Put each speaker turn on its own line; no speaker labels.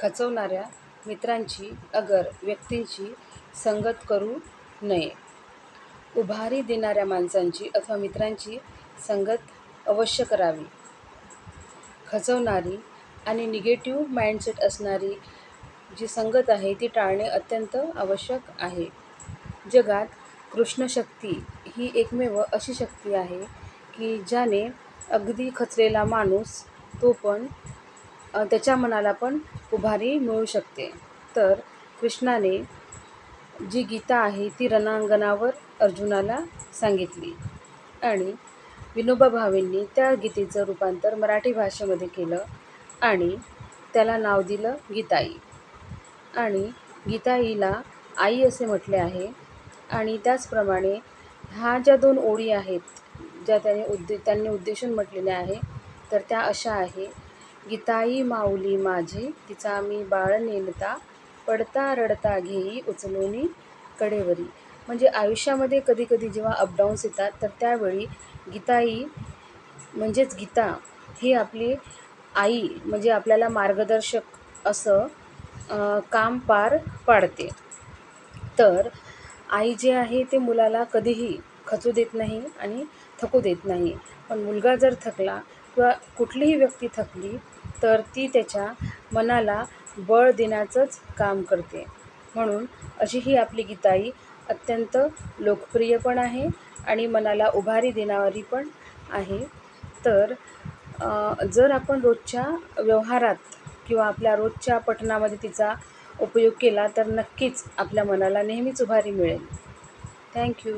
खचवणाऱ्या मित्रांची अगर व्यक्तींची संगत करू नये. उभारी देणाऱ्या माणसांची अथवा मित्रांची संगत अवश्य करावी. खचवणारी आणि निगेटिव्ह माइंडसेट असणारी जी संगत आहे ती टाळणे अत्यंत आवश्यक आहे. जगात कृष्णशक्ती ही एकमेव अशी शक्ती आहे की ज्याने अगदी खचलेला माणूस तो पण त्याच्या मनाला पण उभारी मिळू शकते. तर कृष्णाने जी गीता आहे ती रणांगणावर अर्जुनाला सांगितली आणि विनोबा भावेंनी त्या गीतेचं रूपांतर मराठी भाषेमध्ये केलं आणि त्याला नाव दिलं गीताई. आणि गीताईला आई असे म्हटले आहे. आणि त्याचप्रमाणे ह्या ज्या 2 ओळी आहेत ज्या त्यांनी उद्देशून म्हटलेल्या आहे तर त्या अशा आहे, गीताई माऊली माझी तिचा मी बाळ नेमता, पडता रडता घेई उचलूनी कडेवरी. म्हणजे आयुष्यामध्ये कधीकधी जेव्हा अपडाऊन्स येतात तर त्यावेळी गीताई म्हणजेच गीता ही आपली आई म्हणजे आपल्याला मार्गदर्शक असं काम पार पाडते. तर आई जे आहे ते मुलाला कधीही खचू देत नाही आणि थकू देत नाही. पण मुलगा जर थकला किंवा कुठलीही व्यक्ती थकली तर ती त्याच्या मनाला बळ देण्याचंच काम करते. म्हणून अशी ही आपली गीताई अत्यंत लोकप्रिय पण आहे आणि मनाला उभारी देणारी पण आहे. तर जर आपण रोजच्या व्यवहारात किंवा आपल्या रोजच्या पठणामध्ये तिचा उपयोग केला तर नक्कीच आपल्या मनाला नेहमीच उभारी मिळेल. थँक्यू.